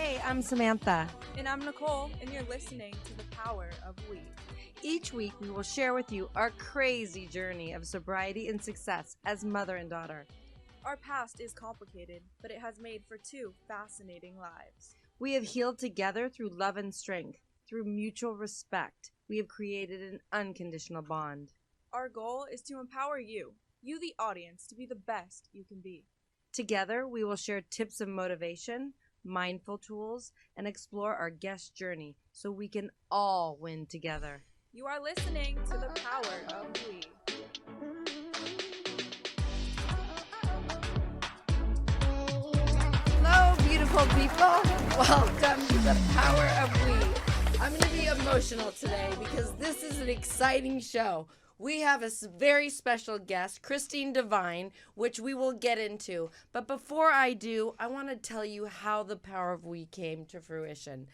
Hey, I'm Samantha. And I'm Nicole, and you're listening to The Power of We. Each week, we will share with you our crazy journey of sobriety and success as mother and daughter. Our past is complicated, but it has made for two fascinating lives. We have healed together through love and strength. Through mutual respect, we have created an unconditional bond. Our goal is to empower you, the audience, to be the best you can be. Together, we will share tips of motivation, mindful tools, and explore our guest journey so we can all win together. You are listening to The Power of We. Hello, beautiful people. Welcome to The Power of We. I'm going to be emotional today because this is an exciting show. We have a very special guest, Devine, which we will get into. But before I do, I want to tell you how the Power of We came to fruition.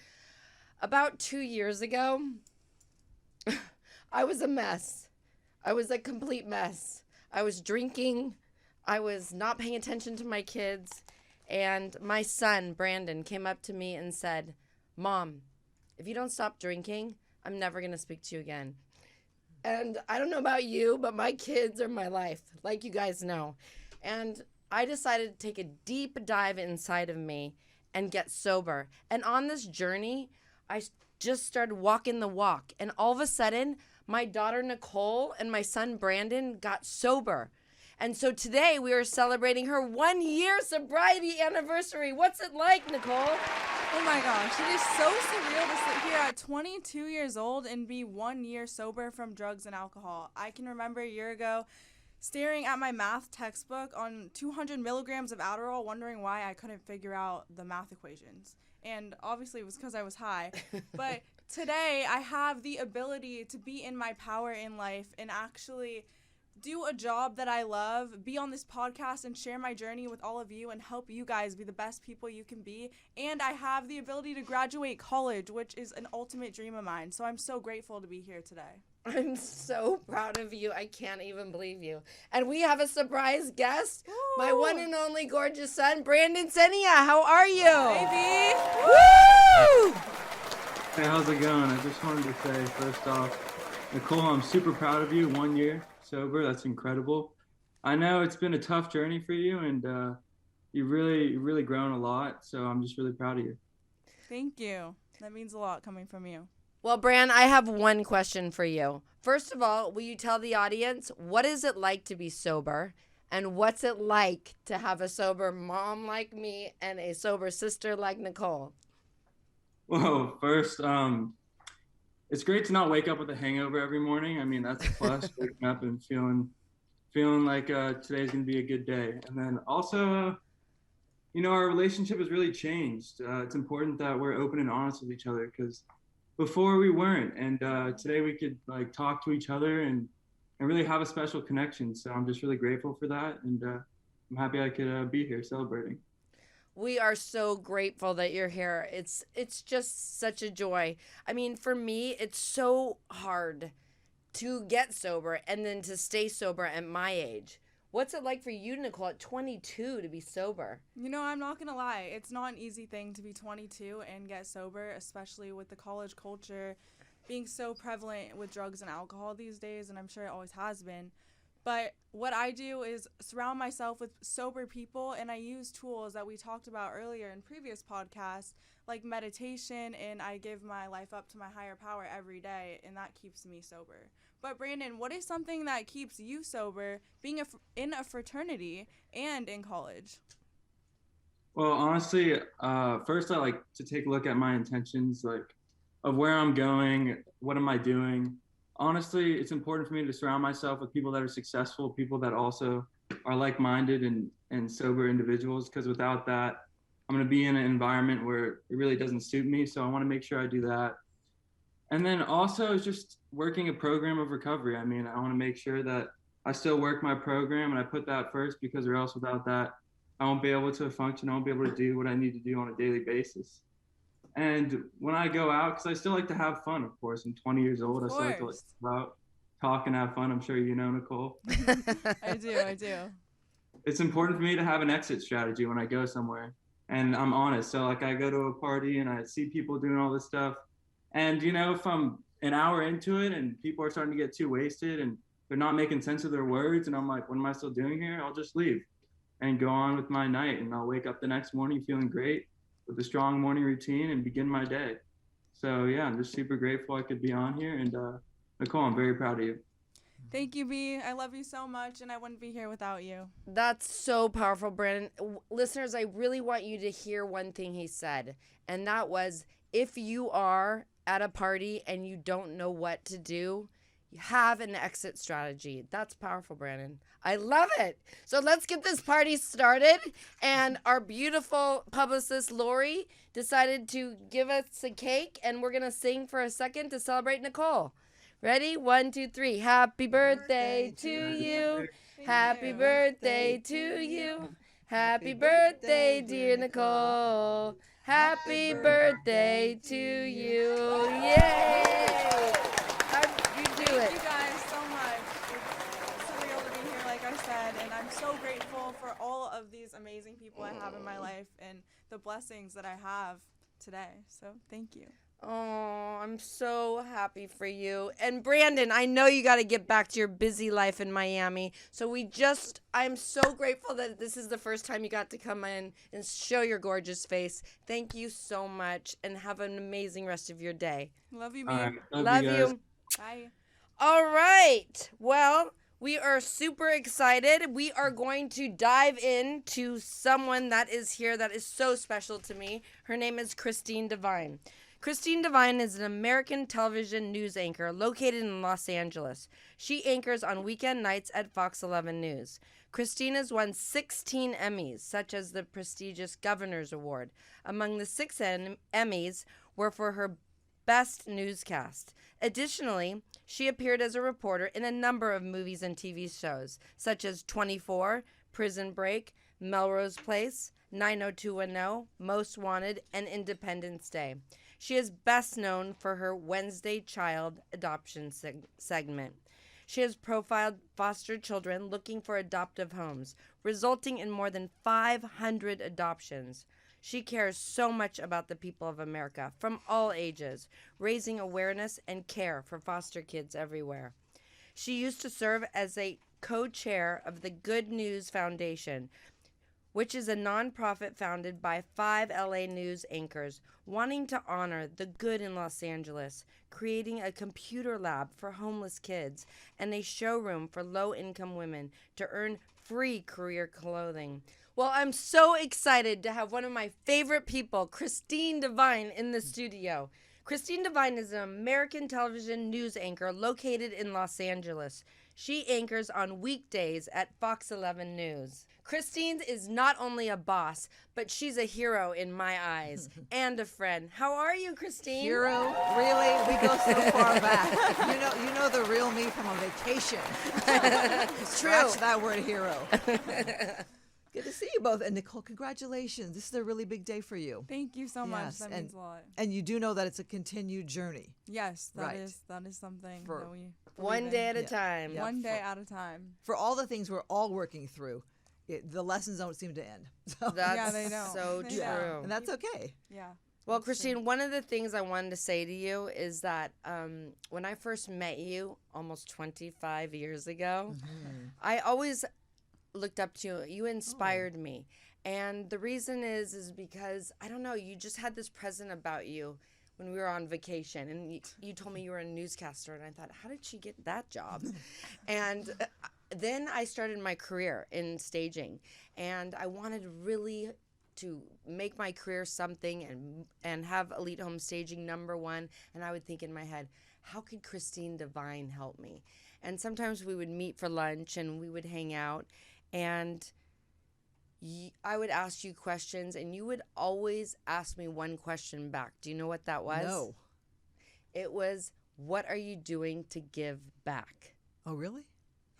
About 2 years ago, I was a mess. I was a complete mess. I was drinking. I was not paying attention to my kids. And my son, Brandon, came up to me and said, "Mom, if you don't stop drinking, I'm never going to speak to you again." And I don't know about you, but my kids are my life, like you guys know. And I decided to take a deep dive inside of me and get sober. And on this journey, I just started walking the walk. And all of a sudden, my daughter Nicole and my son Brandon got sober. And so today we are celebrating her 1 year sobriety anniversary. What's it like, Nicole? Oh my gosh, it is so surreal to sit here at 22 years old and be 1 year sober from drugs and alcohol. I can remember a year ago staring at my math textbook on 200 milligrams of Adderall, wondering why I couldn't figure out the math equations. And obviously it was because I was high. But today I have the ability to be in my power in life and actually do a job that I love, be on this podcast and share my journey with all of you and help you guys be the best people you can be. And I have the ability to graduate college, which is an ultimate dream of mine. So I'm so grateful to be here today. I'm so proud of you. I can't even believe you. And we have a surprise guest, my one and only gorgeous son, Brandon Senia. How are you? Baby! Woo! Hey, how's it going? I just wanted to say, first off, Nicole, I'm super proud of you. 1 year sober, that's incredible. I know it's been a tough journey for you, and you've really grown a lot, so I'm just really proud of you. Thank you. That means a lot coming from you. Well, Bran, I have one question for you. First of all, will you tell the audience, what is it like to be sober? And what's it like to have a sober mom like me and a sober sister like Nicole? Well, first, it's great to not wake up with a hangover every morning. I mean, that's a plus, waking up and feeling like today's going to be a good day. And then also, our relationship has really changed. It's important that we're open and honest with each other because before we weren't. And today we could talk to each other and really have a special connection. So I'm just really grateful for that. And I'm happy I could be here celebrating. We are so grateful that you're here. It's just such a joy. I mean, for me, it's so hard to get sober and then to stay sober at my age. What's it like for you, Nicole, at 22 to be sober? I'm not going to lie. It's not an easy thing to be 22 and get sober, especially with the college culture being so prevalent with drugs and alcohol these days, and I'm sure it always has been. But what I do is surround myself with sober people, and I use tools that we talked about earlier in previous podcasts, like meditation, and I give my life up to my higher power every day, and that keeps me sober. But Brandon, what is something that keeps you sober, being in a fraternity and in college? Well, honestly, first I like to take a look at my intentions, of where I'm going, what am I doing. Honestly, it's important for me to surround myself with people that are successful, people that also are like-minded and sober individuals, because without that, I'm going to be in an environment where it really doesn't suit me. So I want to make sure I do that. And then also just working a program of recovery. I mean, I want to make sure that I still work my program and I put that first, because or else without that, I won't be able to function. I won't be able to do what I need to do on a daily basis. And when I go out, because I still like to have fun, of course. I'm 20 years old. I still like to go out, talk, and have fun. I'm sure you know, Nicole. I do. It's important for me to have an exit strategy when I go somewhere. and I'm honest. So like I go to a party and I see people doing all this stuff, and if I'm an hour into it and people are starting to get too wasted and they're not making sense of their words, and I'm like, what am I still doing here? I'll just leave and go on with my night, and I'll wake up the next morning feeling great with a strong morning routine and begin my day. So yeah, I'm just super grateful I could be on here, and Nicole, I'm very proud of you. Thank you, B. I love you so much, and I wouldn't be here without you. That's so powerful, Brandon. Listeners, I really want you to hear one thing he said, and that was, if you are at a party and you don't know what to do, have an exit strategy. That's powerful, Brandon. I love it. So let's get this party started. And our beautiful publicist, Lori, decided to give us a cake, and we're going to sing for a second to celebrate Nicole. Ready? 1, 2, 3. Happy birthday to you. Happy birthday to you. Happy birthday, dear Nicole. Happy birthday to you. Yay! How'd you do it? Thank you guys so much. It's surreal to be here, like I said, and I'm so grateful for all of these amazing people I have in my life and the blessings that I have today. So thank you. Oh, I'm so happy for you. And Brandon, I know you got to get back to your busy life in Miami. So I'm so grateful that this is the first time you got to come in and show your gorgeous face. Thank you so much, and have an amazing rest of your day. Love you, B. All right, Love guys. you. Bye. All right. Well, we are super excited. We are going to dive into someone that is here that is so special to me. Her name is Christine Devine. Christine Devine is an American television news anchor located in Los Angeles. She anchors on weekend nights at Fox 11 News. Christine has won 16 Emmys, such as the prestigious Governor's Award. Among the 6 Emmys were for her best newscast. Additionally, she appeared as a reporter in a number of movies and TV shows, such as 24, Prison Break, Melrose Place, 90210, Most Wanted, and Independence Day. She is best known for her Wednesday Child adoption segment. She has profiled foster children looking for adoptive homes, resulting in more than 500 adoptions. She cares so much about the people of America from all ages, raising awareness and care for foster kids everywhere. She used to serve as a co-chair of the Good News Foundation, which is a nonprofit founded by 5 LA news anchors wanting to honor the good in Los Angeles, creating a computer lab for homeless kids and a showroom for low-income women to earn free career clothing. Well, I'm so excited to have one of my favorite people, Christine Devine, in the studio. Christine Devine is an American television news anchor located in Los Angeles. She anchors on weekdays at Fox 11 News. Christine is not only a boss, but she's a hero in my eyes and a friend. How are you, Christine? Hero? Really? We go so far back. You know the real me from a vacation. Scratch that word hero. Good to see you both. And Nicole, congratulations. This is a really big day for you. Thank you so much. Yes, That means a lot. And you do know that it's a continued journey. Yes, Right. that is something For that we One believe day in. at a time. Yeah. One day at a time. For all the things we're all working through, the lessons don't seem to end. So, That's Yeah, they don't. so They true. don't. and that's okay. Yeah. Well, That's true. Christine, one of the things I wanted to say to you is that when I first met you almost 25 years ago, I always looked up to you. You inspired me. And the reason is because, I don't know, you just had this presence about you when we were on vacation. And you told me you were a newscaster. And I thought, how did she get that job? And then I started my career in staging. And I wanted really to make my career something and have Elite Home Staging #1. And I would think in my head, how could Christine Devine help me? And sometimes we would meet for lunch and we would hang out. And I would ask you questions, and you would always ask me one question back. Do you know what that was? No. It was, what are you doing to give back? Oh, really?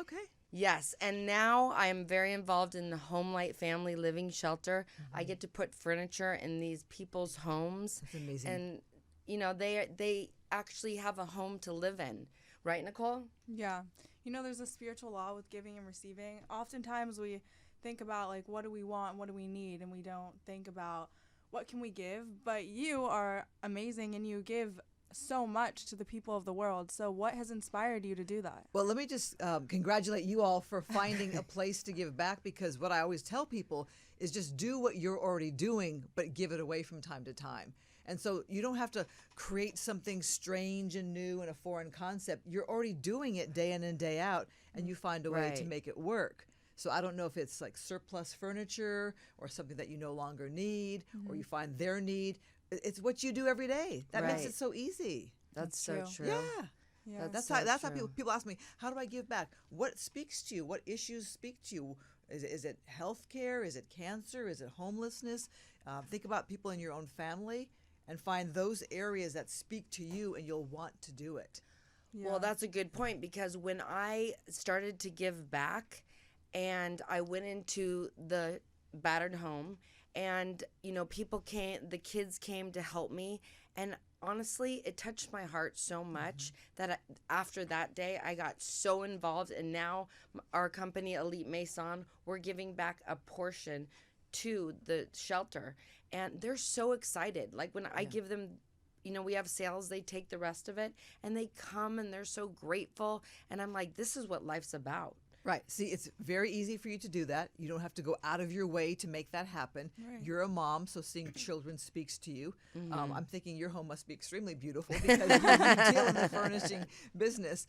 Okay. Yes, and now I am very involved in the Homelight Family Living Shelter. I get to put furniture in these people's homes. That's amazing. And, you know, they actually have a home to live in. Right, Nicole? Yeah. You know, there's a spiritual law with giving and receiving. Oftentimes we think about like what do we want, what do we need, and we don't think about what can we give. But you are amazing and you give so much to the people of the world. So what has inspired you to do that? Well, let me just congratulate you all for finding a place to give back, because what I always tell people is just do what you're already doing, but give it away from time to time. And so you don't have to create something strange and new and a foreign concept. You're already doing it day in and day out, and you find a way to make it work. So I don't know if it's like surplus furniture or something that you no longer need, or you find their need. It's what you do every day. That makes it so easy. That's so true. Yeah. That's so how true. people ask me, how do I give back? What speaks to you? What issues speak to you? Is it health care? Is it cancer? Is it homelessness? Think about people in your own family and find those areas that speak to you, and you'll want to do it. Yeah. Well, that's a good point, because when I started to give back and I went into the battered home, and the kids came to help me, and honestly it touched my heart so much that after that day I got so involved, and now our company Elite Maison, we're giving back a portion to the shelter, and they're so excited. Like when I give them, we have sales, they take the rest of it and they come and they're so grateful, and I'm like, this is what life's about. Right. See, it's very easy for you to do that. You don't have to go out of your way to make that happen. Right. You're a mom, so seeing children speaks to you. I'm thinking your home must be extremely beautiful because you deal in the furnishing business.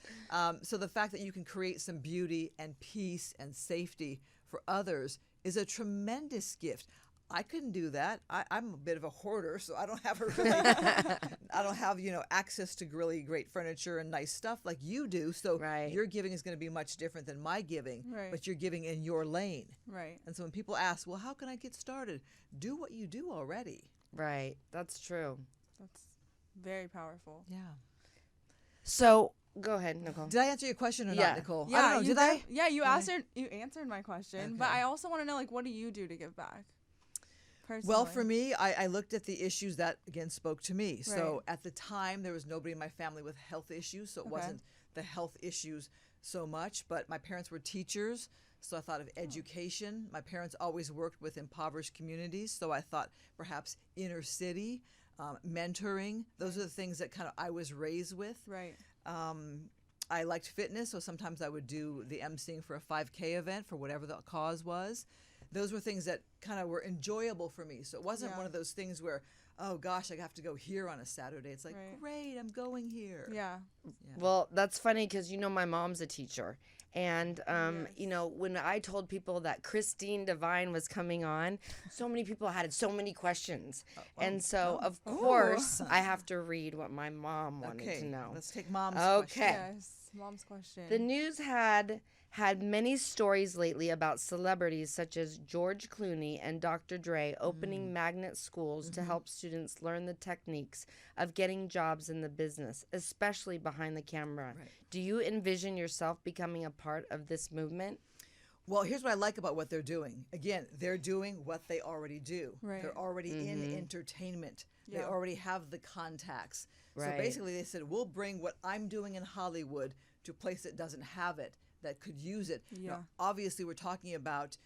So the fact that you can create some beauty and peace and safety for others is a tremendous gift. I couldn't do that. I'm a bit of a hoarder, so I don't have I don't have access to really great furniture and nice stuff like you do. So your giving is going to be much different than my giving, but you're giving in your lane. Right. And so when people ask, well, how can I get started? Do what you do already. Right. That's true. That's very powerful. Yeah. So go ahead, Nicole. Did I answer your question or not, Nicole? Yeah, I don't know. Did I? Yeah, you answered my question, but Okay. I also want to know, like, what do you do to give back? Personally. Well, for me, I looked at the issues that, again, spoke to me. So at the time, there was nobody in my family with health issues, so it wasn't the health issues so much. But my parents were teachers, so I thought of education. My parents always worked with impoverished communities, so I thought perhaps inner city, mentoring. Those are the things that kind of I was raised with. Right. I liked fitness, so sometimes I would do the emceeing for a 5K event for whatever the cause was. Those were things that kind of were enjoyable for me. So it wasn't one of those things where, oh gosh, I have to go here on a Saturday. It's like, great, I'm going here. Yeah. Well, that's funny because my mom's a teacher. And, when I told people that Christine Devine was coming on, so many people had so many questions. And so, of course, I have to read what my mom wanted to know. Let's take mom's question. Yes, mom's question. The news had many stories lately about celebrities such as George Clooney and Dr. Dre opening magnet schools to help students learn the techniques of getting jobs in the business, especially behind the camera. Right. Do you envision yourself becoming a part of this movement? Well, here's what I like about what they're doing. Again, they're doing what they already do. Right. They're already in entertainment. They Yeah. already have the contacts. So Right. basically they said, we'll bring what I'm doing in Hollywood to a place that doesn't have it, that could use it. Yeah. Now, obviously, we're talking about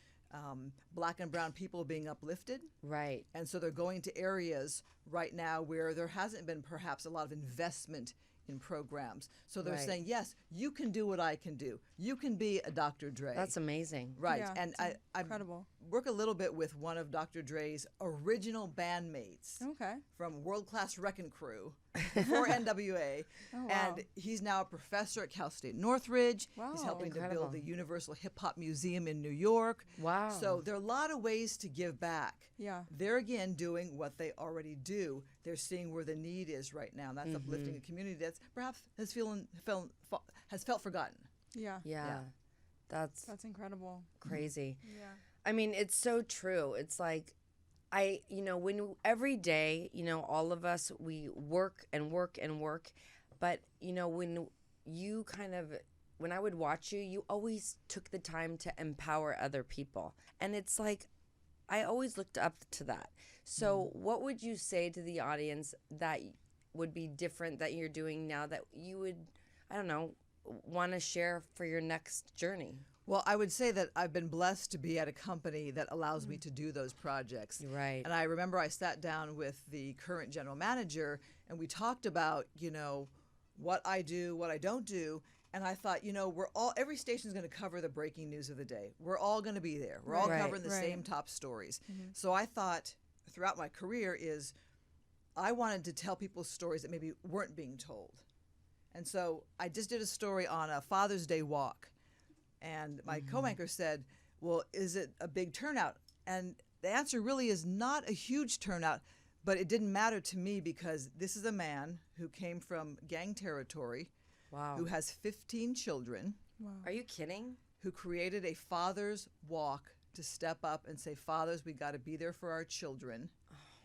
Black and brown people being uplifted. Right. And so they're going to areas right now where there hasn't been perhaps a lot of investment in programs. So they're saying, yes, you can do what I can do. You can be a Dr. Dre. That's amazing. Right. Yeah, And it's I incredible. work a little bit with one of Dr. Dre's original bandmates Okay. from World Class Wrecking Crew before NWA. Oh, wow. And he's now a professor at Cal State Northridge. He's Wow. helping to Incredible. build the Universal Hip Hop Museum in New York. Wow. So there are a lot of ways to give back. Yeah. They're again doing what they already do. They're seeing where the need is right now. And that's uplifting a community that's perhaps has felt forgotten. Yeah. Yeah. That's That's incredible. crazy. Yeah. I mean, it's so true. It's like, when every day, all of us, we work and work and work. But, when when I would watch you, you always took the time to empower other people. And it's like, I always looked up to that. So what would you say to the audience that would be different that you're doing now that you would, I don't know, want to share for your next journey? Well, I would say that I've been blessed to be at a company that allows me to do those projects. Right. And I remember I sat down with the current general manager and we talked about, what I do, what I don't do. And I thought, every station's going to cover the breaking news of the day. We're all going to be there. We're all Right. covering the same top stories. So I thought throughout my career I wanted to tell people stories that maybe weren't being told. And so I just did a story on a Father's Day walk. And my co-anchor said, well, is it a big turnout? And the answer really is not a huge turnout, but it didn't matter to me because this is a man who came from gang territory, Wow. who has 15 children, Are you kidding? who created a father's walk to step up and say, fathers, we got to be there for our children.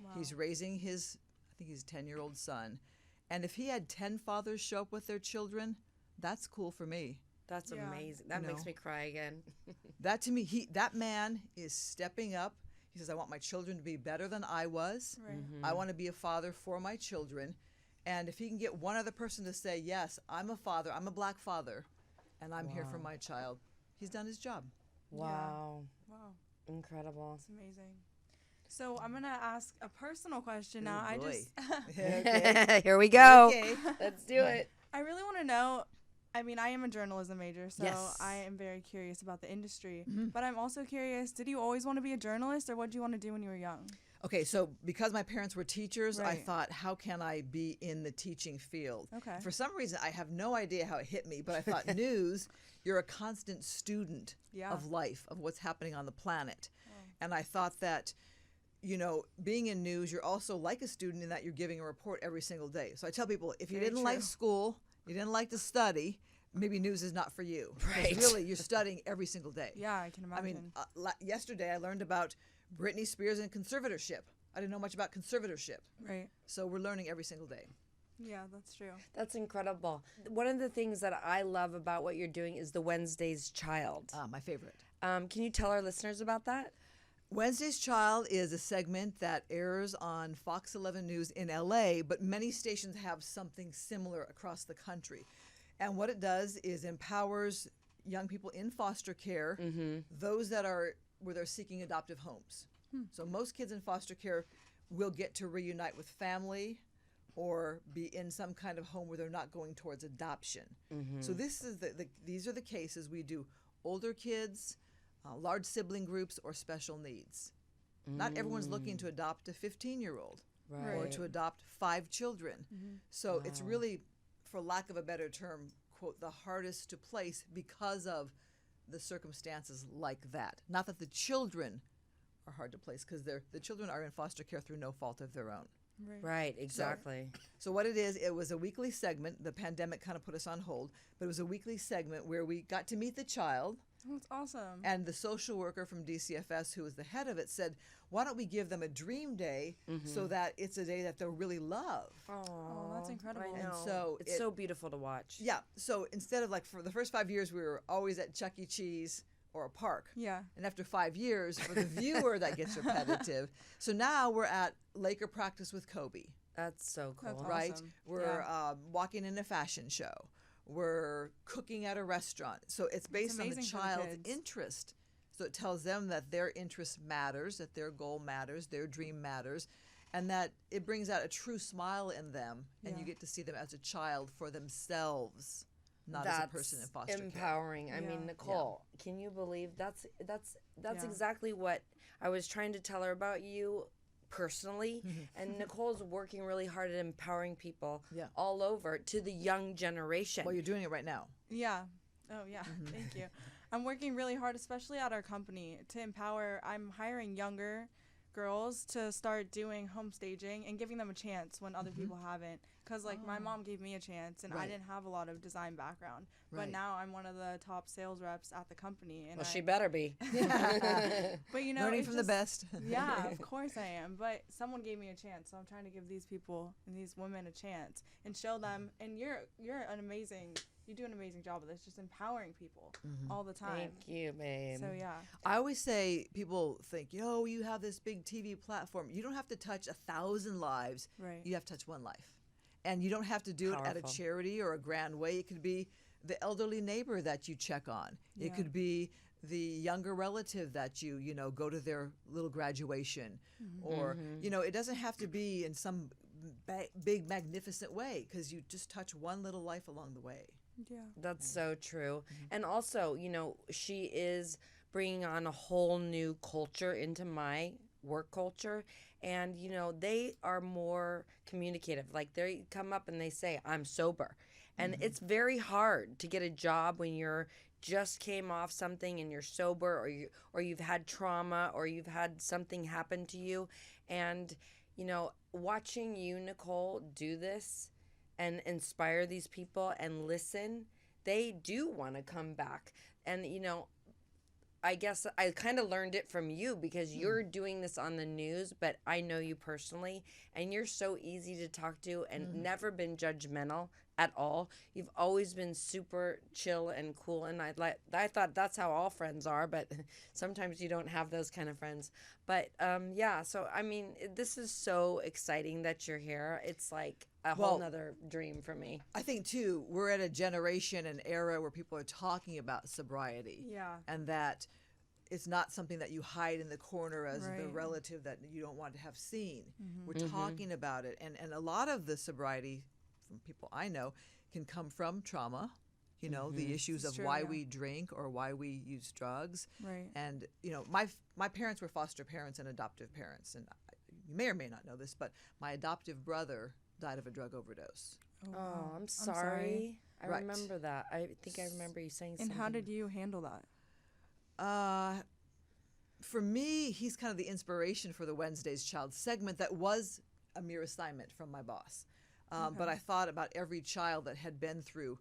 Wow. He's raising his, I think he's 10-year-old son. And if he had 10 fathers show up with their children, that's cool for me. That's Yeah. amazing. That You makes know. me cry again. That to me, that man is stepping up. He says, I want my children to be better than I was. Right. I want to be a father for my children. And if he can get one other person to say, yes, I'm a father, I'm a black father, and I'm here for my child, he's done his job. Wow. Wow. Incredible. That's amazing. So I'm gonna ask a personal question now. Oh, boy. Here we go. Okay. Let's do it. I really want to know. I mean, I am a journalism major, so Yes. I am very curious about the industry. But I'm also curious, did you always want to be a journalist, or what did you want to do when you were young? Okay, so because my parents were teachers, I Right. thought, how can I be in the teaching field? Okay. For some reason, I have no idea how it hit me, but I thought news, you're a constant student Yeah. of life, of what's happening on the planet. And I thought that, being in news, you're also like a student in that you're giving a report every single day. So I tell people, if you Very didn't like true. school, you didn't like to study, maybe news is not for you. Because Right. really, you're studying every single day. Yeah, I can I imagine. mean, yesterday I learned about Britney Spears and conservatorship. I didn't know much about conservatorship. Right. So we're learning every single day. Yeah, that's true. That's incredible. One of the things that I love about what you're doing is the Wednesday's Child. My favorite. Can you tell our listeners about that? Wednesday's Child is a segment that airs on Fox 11 News in LA, but many stations have something similar across the country. And what it does is empowers young people in foster care, those that are where they're seeking adoptive homes. So most kids in foster care will get to reunite with family or be in some kind of home where they're not going towards adoption. So this is these are the cases we do: older kids, large sibling groups, or special needs. Not everyone's looking to adopt a 15-year-old or Right. to adopt 5 children. So it's really, for lack of a better term, quote, the hardest to place because of the circumstances like that. Not that the children are hard to place, because the children are in foster care through no fault of their own. Right. Right, exactly. So what it was a weekly segment. The pandemic kind of put us on hold, but it was a weekly segment where we got to meet the child. Oh, that's awesome. And the social worker from DCFS, who was the head of it, said, why don't we give them a dream day so that it's a day that they'll really love? Oh, that's incredible. I And know. so it's so beautiful to watch. Yeah. So instead of, like, for the first 5 years, we were always at Chuck E. Cheese or a park. Yeah. And after 5 years, for the viewer, that gets repetitive. So now we're at Laker practice with Kobe, That's so cool. That's right? Awesome. We're walking in a fashion show. We're cooking at a restaurant. So it's based on the amazing for the child's kids. interest. So it tells them that their interest matters, that their goal matters, their dream matters, and that it brings out a true smile in them, and you Yeah. get to see them as a child for themselves, not as a person in foster care. empowering. I mean, Yeah. Nicole, can you believe that's Yeah. exactly what I was trying to tell her about you personally. And Nicole's working really hard at empowering people Yeah. all over to the young generation. Well, you're doing it right now. Yeah. Oh, yeah. Thank you. I'm working really hard, especially at our company, to empower. I'm hiring younger girls to start doing home staging and giving them a chance when other people haven't. Because, like, my mom gave me a chance, and I Right. didn't have a lot of design background. But Right. now I'm one of the top sales reps at the company. And Well, she better be. But, you know, Learning it's from the just- best. Yeah, of course I am. But someone gave me a chance, so I'm trying to give these people and these women a chance and show them. And you do an amazing job of this, just empowering people all the time. Thank you, babe. So yeah, I always say, people think, you have this big TV platform. You don't have to touch 1,000 lives. right. You have to touch one life. And you don't have to do it at a Powerful. charity or a grand way. It could be the elderly neighbor that you check on. Yeah. It could be the younger relative that you know, go to their little graduation. Or, you know, it doesn't have to be in some big, magnificent way, because you just touch one little life along the way. Yeah. That's so true. And also, you know, she is bringing on a whole new culture into my work culture. And, you know, they are more communicative. Like, they come up and they say, I'm sober. And it's very hard to get a job when you're just came off something and you're sober, or you've had trauma, or you've had something happen to you. And, you know, watching you, Nicole, do this and inspire these people and listen, they do want to come back. And, you know, I guess I kind of learned it from you, because you're doing this on the news, but I know you personally, and you're so easy to talk to and never been judgmental at all. You've always been super chill and cool, and I thought that's how all friends are, but sometimes you don't have those kind of friends. But yeah, so I mean, this is so exciting that you're here. It's like a whole nother dream for me. I think too, we're at a generation and era where people are talking about sobriety. Yeah. And that it's not something that you hide in the corner as the Right. relative that you don't want to have seen. We're talking about it. And a lot of the sobriety from people I know can come from trauma, you know, the issues It's of true, why yeah. we drink or why we use drugs. Right. And, you know, my parents were foster parents and adoptive parents. And you may or may not know this, but my adoptive brother died of a drug overdose. Oh, wow. I'm sorry. I Right. remember that. I think I remember you saying And something. how did you handle that? For me, he's kind of the inspiration for the Wednesday's Child segment that was a mere assignment from my boss. But I thought about every child that had been through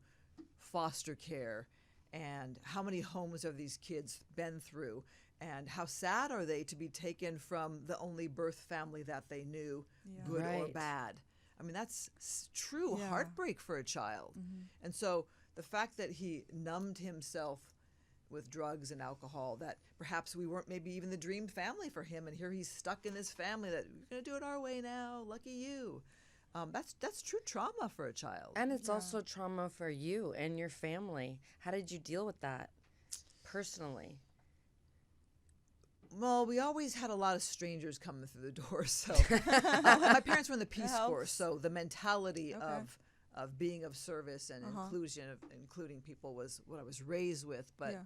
foster care, and how many homes have these kids been through, and how sad are they to be taken from the only birth family that they knew, Yeah. good or Right. bad. I mean, that's true Yeah. heartbreak for a child. And so the fact that he numbed himself with drugs and alcohol, that perhaps we weren't maybe even the dream family for him, and here he's stuck in this family that we're going to do it our way now, lucky you. That's true trauma for a child. And it's also trauma for you and your family. How did you deal with that personally? Well, we always had a lot of strangers coming through the door. So my parents were in the Peace Corps, helps. so the mentality Okay. of being of service and inclusion, of including people, was what I was raised with. But Yeah.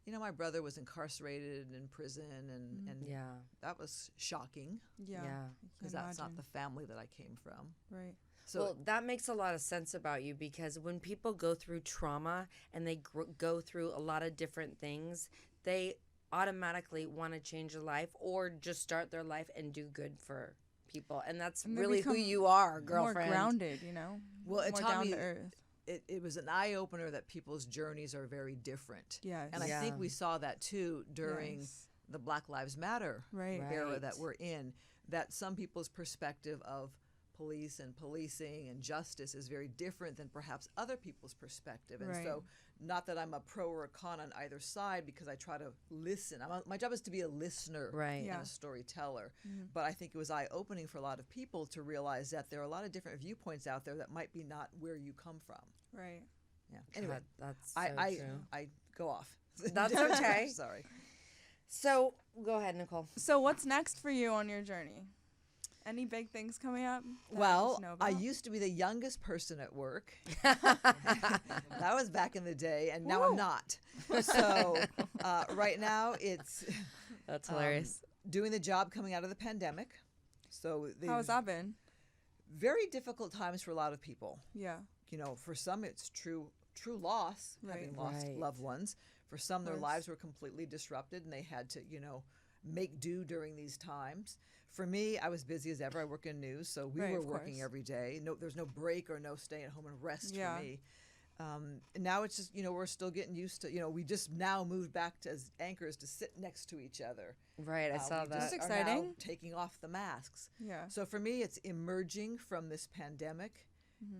you know, my brother was incarcerated in prison, and Yeah. that was shocking, Yeah. Yeah. because that's not the family that I came from. Right. So Well, that makes a lot of sense about you, because when people go through trauma and they go through a lot of different things, they automatically want to change their life or just start their life and do good for people. And that's And they really who become you are, girlfriend. More grounded, you know? Well, it more taught down me- to earth. it was an eye-opener that people's journeys are very different. Yes. And I Yeah. think we saw that too during Yes. the Black Lives Matter Right. era that Right. we're in, that some people's perspective of police and policing and justice is very different than perhaps other people's perspective. And Right. so, not that I'm a pro or a con on either side, because I try to listen. My job is to be a listener Right. Yeah. and a storyteller. But I think it was eye-opening for a lot of people to realize that there are a lot of different viewpoints out there that might be not where you come from. Right. Yeah. Anyway, God, that's so I true. I go off. That's okay. Sorry. So go ahead, Nicole. So what's next for you on your journey? Any big things coming up? that we Well, should know I about? used to be the youngest person at work. That was back in the day, and now I'm not. So right now it's That's hilarious. doing the job coming out of the pandemic. So How has that been? very difficult times for a lot of people. Yeah. You know, for some it's true loss, having Right. lost Right. loved ones. For some, their course. lives were completely disrupted, and they had to, you know, make do during these times. For me, I was busy as ever. I work in news, so we Right, were of working course. every day. No, there's no break or no stay at home and rest Yeah. for me. And now it's just, you know, we're still getting used to, you know, we just now moved back to as anchors to sit next to each other. Right, I saw We that. just That's are now exciting. taking off the masks. Yeah. So for me, it's emerging from this pandemic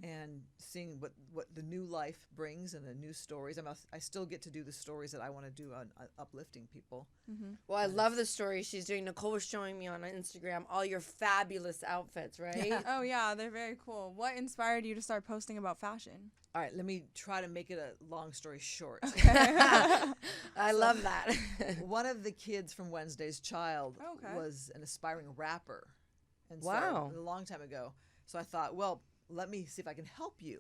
and seeing what the new life brings and the new stories. I still get to do the stories that I want to do on uplifting people. Well, I love the story she's doing. Nicole was showing me on Instagram all your fabulous outfits, right? Oh, yeah, they're very cool. What inspired you to start posting about fashion? All right, let me try to make it a long story short. I love that. One of the kids from Wednesday's Child was an aspiring rapper. And Wow. So, a long time ago. So I thought, well, let me see if I can help you.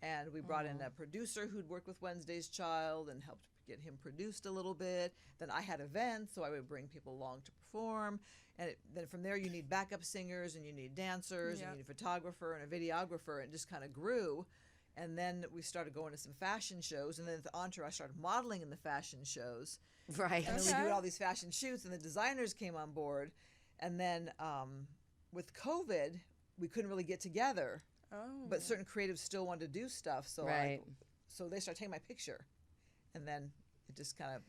And we brought in a producer who'd worked with Wednesday's Child and helped get him produced a little bit. Then I had events, so I would bring people along to perform. And then from there, you need backup singers, and you need dancers, and you need a photographer and a videographer, and it just kind of grew. And then we started going to some fashion shows, and then at the Entourage, I started modeling in the fashion shows. Right. And then we did all these fashion shoots, and the designers came on board. And then with COVID, we couldn't really get together. Oh. But certain creatives still wanted to do stuff, so so they started taking my picture, and then it just kind of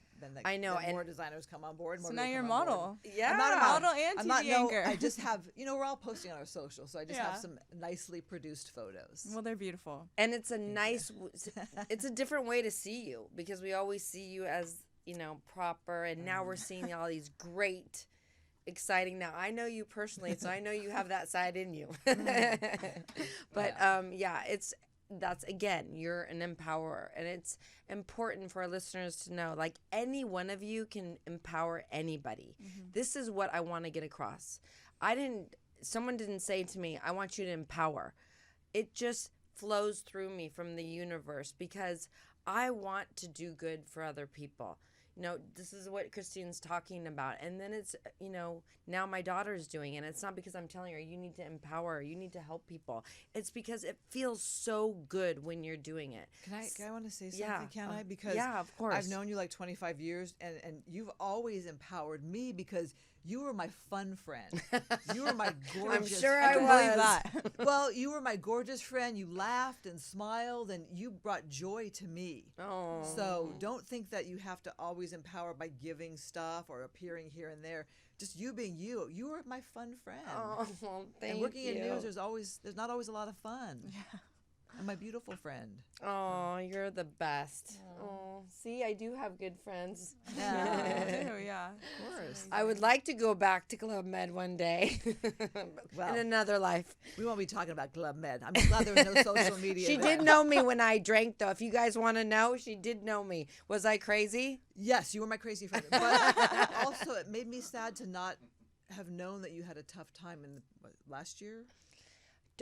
I know, then more designers come on board. More So now people you're a come on board. model. Yeah. I'm not a Model and I'm not, TV no, anchor. I just have, we're all posting on our social, so I just Yeah. have some nicely produced photos. Well, they're beautiful. And it's a nice, it's a different way to see you, because we always see you as, proper. And now we're seeing all these great, exciting. Now, I know you personally, so I know you have that side in you. But that's, again, you're an empowerer. And it's important for our listeners to know, like, any one of you can empower anybody. This is what I want to get across. Someone didn't say to me, I want you to empower. It just flows through me from the universe, because I want to do good for other people. This is what Christine's talking about. And then it's, now my daughter's doing it. And it's not because I'm telling her, you need to empower her, you need to help people. It's because it feels so good when you're doing it. Can I want to say something, Yeah. can I? Because of course. I've known you like 25 years, and you've always empowered me, because you were my fun friend. You were my gorgeous I'm sure friend. I can was. believe that. Well, you were my gorgeous friend. You laughed and smiled, and you brought joy to me. Oh. So don't think that you have to always empower by giving stuff or appearing here and there. Just you being you. You were my fun friend. Oh, well, thank and working you. in news, there's not always a lot of fun. Yeah. And my beautiful friend. Oh, you're the best. Oh, see, I do have good friends. Yeah. Of course. I would like to go back to Club Med one day. Well, in another life. We won't be talking about Club Med. I'm just glad there was no social media. She there. did know me when I drank, though. If you guys want to know, she did know me. Was I crazy? Yes, you were my crazy friend. But also, it made me sad to not have known that you had a tough time in last year?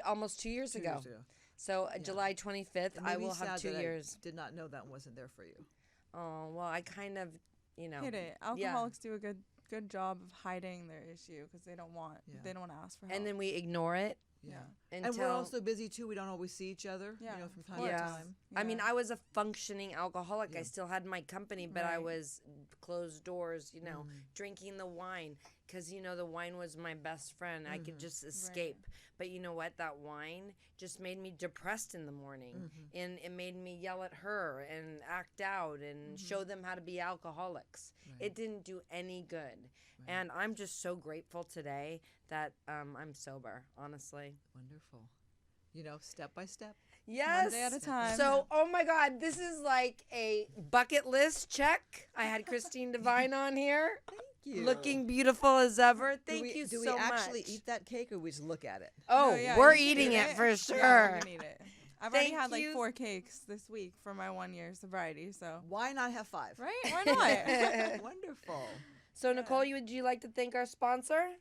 Almost 2 years 2 ago. years ago. So July 25th, It made I me will have sad 2 that years. I did not know that wasn't there for you. Oh, well, I kind of, Hit it. Alcoholics do a good job of hiding their issue because they don't want to ask for help. And then we ignore it. Yeah. Until, And we're also busy too. We don't always see each other, from time to time. I mean, I was a functioning alcoholic. Yeah. I still had my company, but I Right. was closed doors, drinking the wine, because, the wine was my best friend. I could just escape. But you know what? That wine just made me depressed in the morning. And it made me yell at her and act out and show them how to be alcoholics. Right. It didn't do any good. And I'm just so grateful today that I'm sober, honestly. Wonderful. Step by step. Yes. One day at a time. So, oh my God, this is like a bucket list check. I had Christine Devine on here, Thank you. looking beautiful as ever. Thank you do so we actually much. eat that cake, or we just look at it? Oh, No, yeah, we're you should eating eat it for sure. Yeah, you need it. I've already Thank had like you. 4 cakes this week for my 1 year sobriety. So Why not have 5? right? Why not? Wonderful. So, Nicole, would you like to thank our sponsor?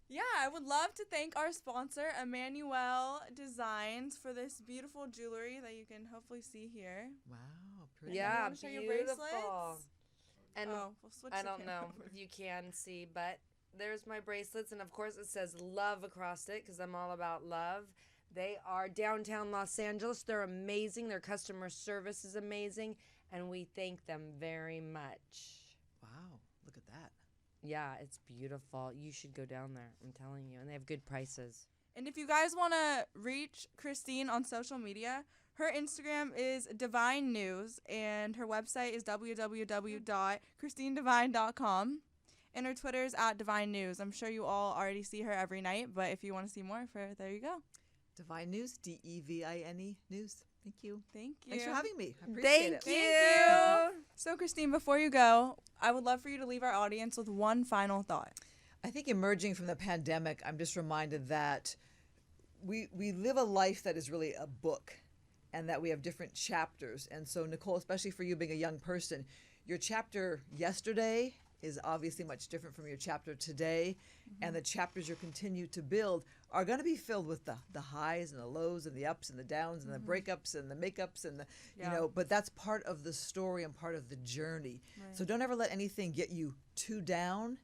Yeah, I would love to thank our sponsor, Emmanuel Designs, for this beautiful jewelry that you can hopefully see here. Wow. Pretty. Yeah, wanna show your beautiful. bracelets? And We'll switch I the don't camera know over. if you can see, but there's my bracelets. And, of course, it says love across it, because I'm all about love. They are downtown Los Angeles. They're amazing. Their customer service is amazing. And we thank them very much. Wow. Look at that. Yeah, it's beautiful. You should go down there. I'm telling you. And they have good prices. And if you guys want to reach Christine on social media, her Instagram is Devine News, and her website is www.christinedevine.com. And her Twitter is @Devine News. I'm sure you all already see her every night, but if you want to see more of her, there you go. Devine News, Devine News. Thank you. Thank you. Thanks for having me. I appreciate it. Thank you. Thank you. So, Christine, before you go, I would love for you to leave our audience with one final thought. I think emerging from the pandemic, I'm just reminded that we live a life that is really a book, and that we have different chapters. And so, Nicole, especially for you being a young person, your chapter yesterday is obviously much different from your chapter today. And the chapters you continue to build are going to be filled with the highs and the lows and the ups and the downs and the breakups and the makeups and the, you know, but that's part of the story and part of the journey. Right. So don't ever let anything get you too down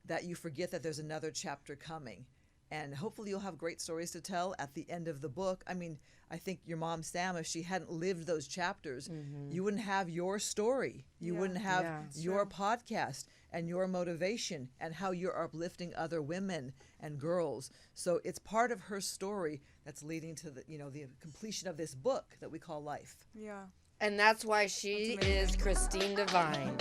that you forget that there's another chapter coming. And hopefully you'll have great stories to tell at the end of the book. I mean, I think your mom, Sam, if she hadn't lived those chapters, you wouldn't have your story. You wouldn't have your podcast and your motivation and how you're uplifting other women and girls. So it's part of her story that's leading to the, you know, the completion of this book that we call life. Yeah. And that's why she That's amazing. is Christine Devine.